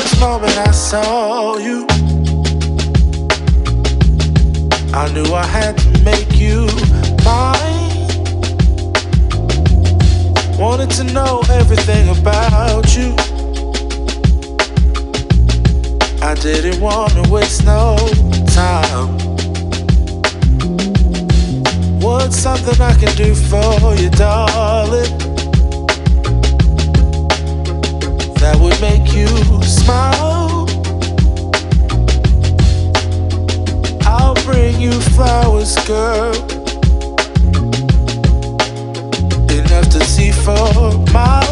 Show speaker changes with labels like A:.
A: first moment I saw you, I knew I had to make you mine. Wanted to know everything about you. I didn't want to waste no time. What's something I can do for you, darling, that would make you smile? I'll bring you flowers, girl, enough to see for miles.